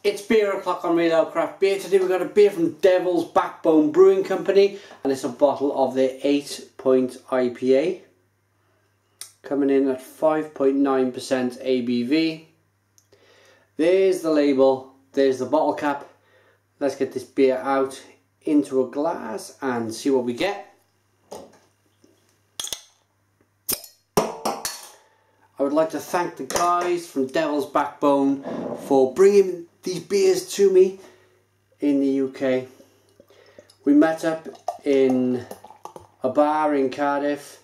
It's beer o'clock on Real Ale Craft Beer. Today we've got a beer from Devil's Backbone Brewing Company, and it's a bottle of their 8-point IPA, coming in at 5.9% ABV. There's the label, there's the bottle cap. Let's get this beer out into a glass and see what we get. I would like to thank the guys from Devil's Backbone for bringing these beers to me in the UK. We met up in a bar in Cardiff.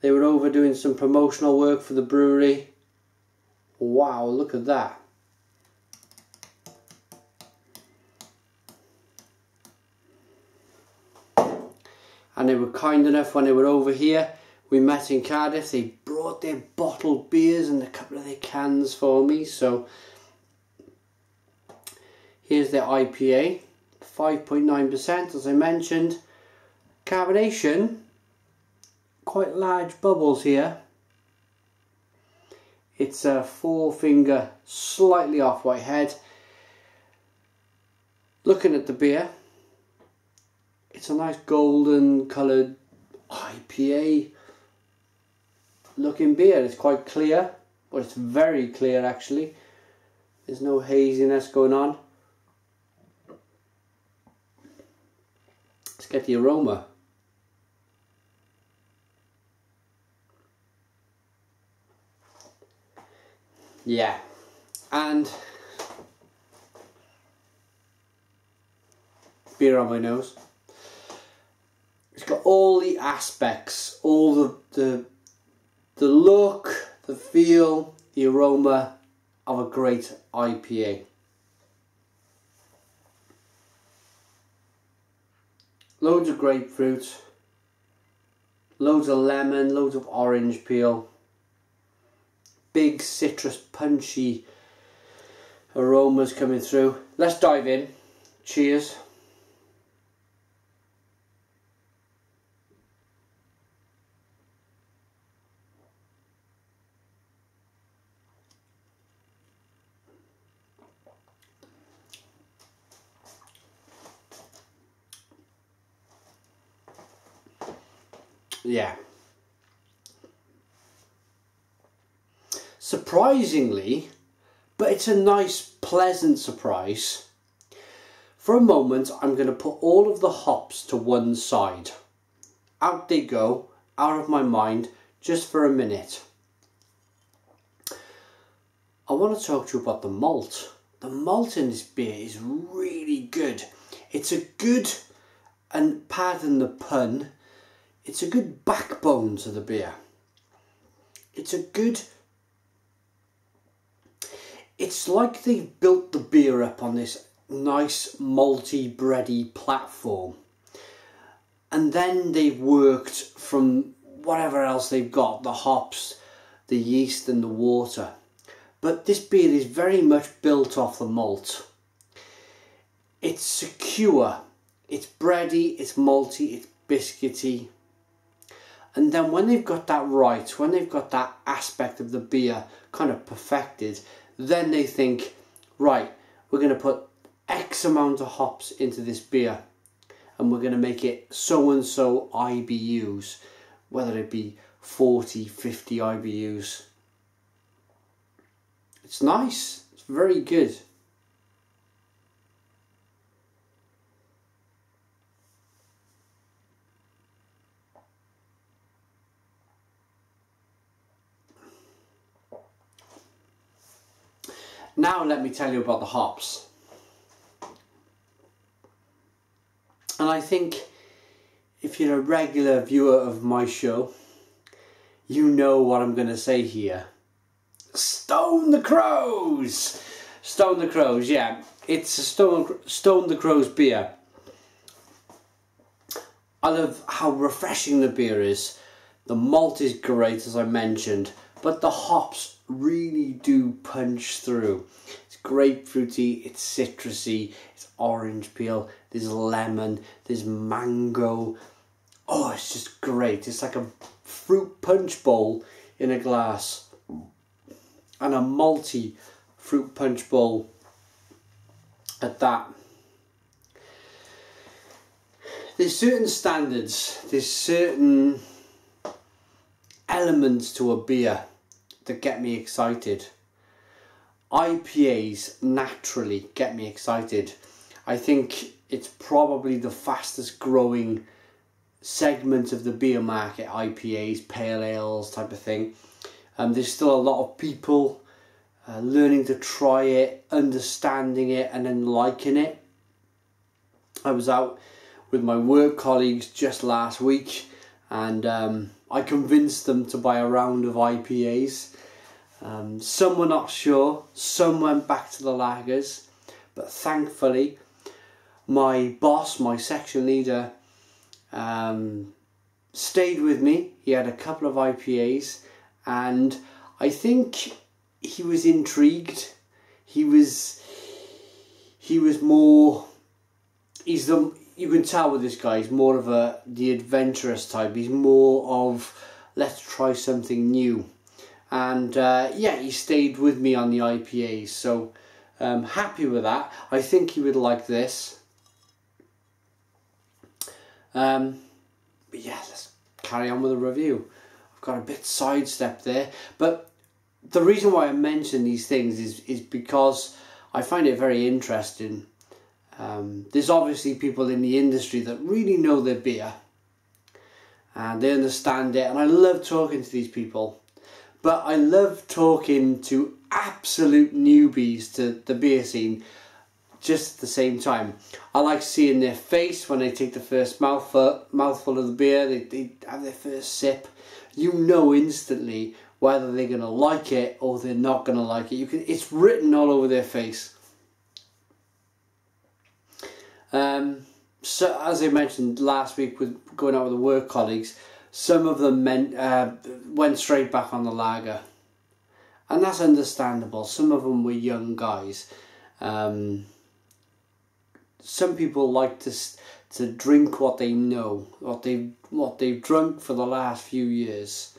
They were over doing some promotional work for the brewery. Wow, look at that. And they were kind enough when they were over here. We met in Cardiff. They brought their bottled beers and a couple of their cans for me. So here's their IPA, 5.9% as I mentioned. Carbonation, quite large bubbles here. It's a 4-finger, slightly off white head. Looking at the beer, it's a nice golden coloured IPA looking beer. It's quite clear, well, it's very clear actually. There's no haziness going on. Let's get the aroma. Yeah, and beer on my nose. It's got all the aspects, all the look, the feel, the aroma of a great IPA. Loads of grapefruit, loads of lemon, loads of orange peel, big citrus punchy aromas coming through. Let's dive in. Cheers. Yeah. Surprisingly, but it's a nice, pleasant surprise. For a moment, I'm going to put all of the hops to one side. Out they go, out of my mind, just for a minute. I want to talk to you about the malt. The malt in this beer is really good. It's a good, and pardon the pun, it's a good backbone to the beer. It's like they've built the beer up on this nice malty bready platform, and then they've worked from whatever else they've got, the hops, the yeast and the water. But this beer is very much built off the malt. It's secure, it's bready, it's malty, it's biscuity. And then when they've got that right, when they've got that aspect of the beer kind of perfected, then they think, right, we're going to put X amount of hops into this beer and we're going to make it so and so IBUs, whether it be 40, 50 IBUs. It's nice, it's very good. Now let me tell you about the hops. And I think if you're a regular viewer of my show, you know what I'm going to say here. Stone the Crows! Stone the Crows, yeah. It's a Stone the Crows beer. I love how refreshing the beer is. The malt is great, as I mentioned, but the hops really do punch through. It's grapefruity, it's citrusy, it's orange peel, there's lemon, there's mango. Oh, it's just great. It's like a fruit punch bowl in a glass, and a malty fruit punch bowl at that. There's certain standards, there's certain elements to a beer that get me excited. IPAs naturally get me excited. I think it's probably the fastest growing segment of the beer market, IPAs, pale ales type of thing. There's still a lot of people learning to try it, understanding it and then liking it. I was out with my work colleagues just last week and I convinced them to buy a round of IPAs. Some were not sure, some went back to the lagers, but thankfully my boss, my section leader, stayed with me. He had a couple of IPAs and I think he was intrigued. He was more, you can tell with this guy, he's more of the adventurous type. He's more of, let's try something new. And yeah, he stayed with me on the IPAs, so happy with that. I think he would like this. But yeah, let's carry on with the review. I've got a bit sidestepped there, but the reason why I mention these things is because I find it very interesting. There's obviously people in the industry that really know their beer and they understand it, and I love talking to these people. But I love talking to absolute newbies to the beer scene just at the same time. I like seeing their face when they take the first mouthful of the beer, they have their first sip. You know instantly whether they're going to like it or they're not going to like it. It's written all over their face. So as I mentioned last week with going out with the work colleagues, some of them went straight back on the lager. And that's understandable. Some of them were young guys. Some people like to drink what they know, what they've drunk for the last few years,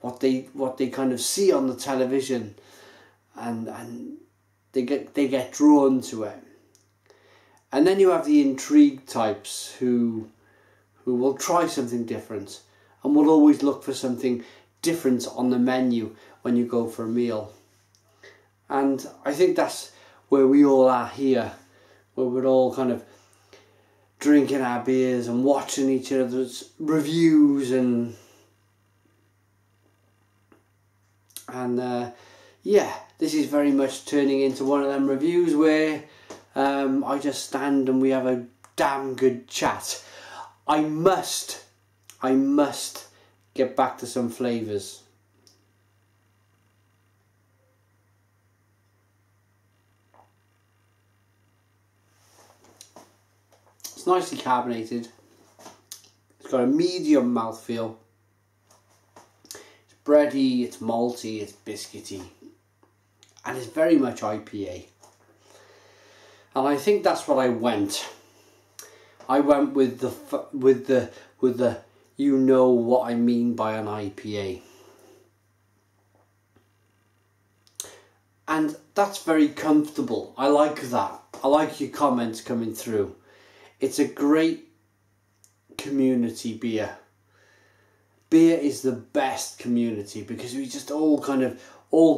what they kind of see on the television, and they get drawn to it. And then you have the intrigued types who will try something different and will always look for something different on the menu when you go for a meal. And I think that's where we all are here, where we're all kind of drinking our beers and watching each other's reviews and yeah, this is very much turning into one of them reviews where I just stand and we have a damn good chat. I must get back to some flavours. It's nicely carbonated. It's got a medium mouthfeel. It's bready, it's malty, it's biscuity, and it's very much IPA. And I think that's what I went. I went with the you know what I mean by an IPA. And that's very comfortable. I like that. I like your comments coming through. It's a great community beer. Beer is the best community because we just all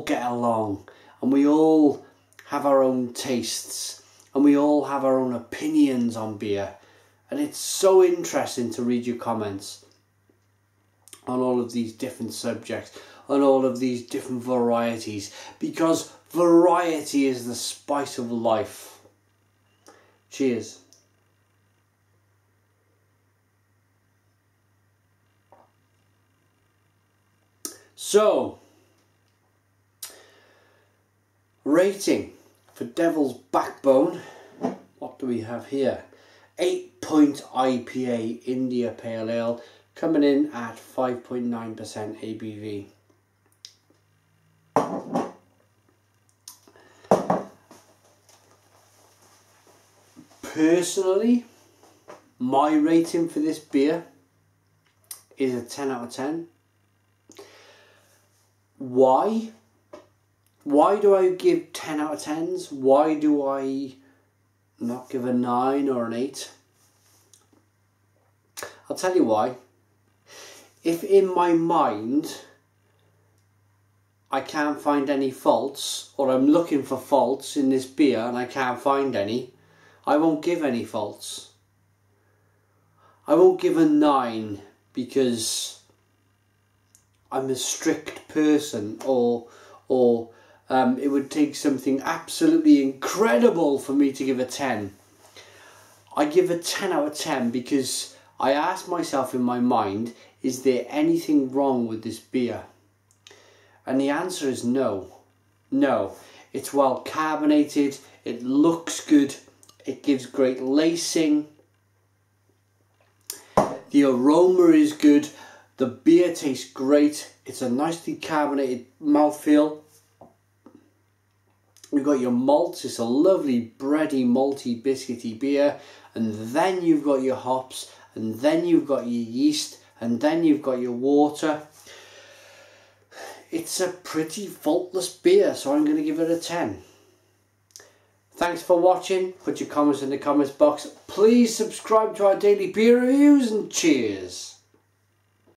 get along and we all have our own tastes and we all have our own opinions on beer. And it's so interesting to read your comments on all of these different subjects, on all of these different varieties, because variety is the spice of life. Cheers. So, rating for Devil's Backbone, what do we have here? 8-point IPA India Pale Ale, coming in at 5.9% ABV. Personally, my rating for this beer is a 10 out of 10. Why? Why do I give 10 out of 10s? Why do I not give a 9 or an 8. I'll tell you why. If in my mind I can't find any faults, or I'm looking for faults in this beer and I can't find any, I won't give any faults. I won't give a 9 because I'm a strict person, or it would take something absolutely incredible for me to give a 10. I give a 10 out of 10 because I ask myself in my mind, is there anything wrong with this beer? And the answer is no. No. It's well carbonated, it looks good, it gives great lacing, the aroma is good, the beer tastes great, it's a nicely carbonated mouthfeel. You've got your malts, it's a lovely bready, malty, biscuity beer, and then you've got your hops, and then you've got your yeast, and then you've got your water. It's a pretty faultless beer, so I'm going to give it a 10. Thanks for watching. Put your comments in the comments box. Please subscribe to our daily beer reviews, and cheers.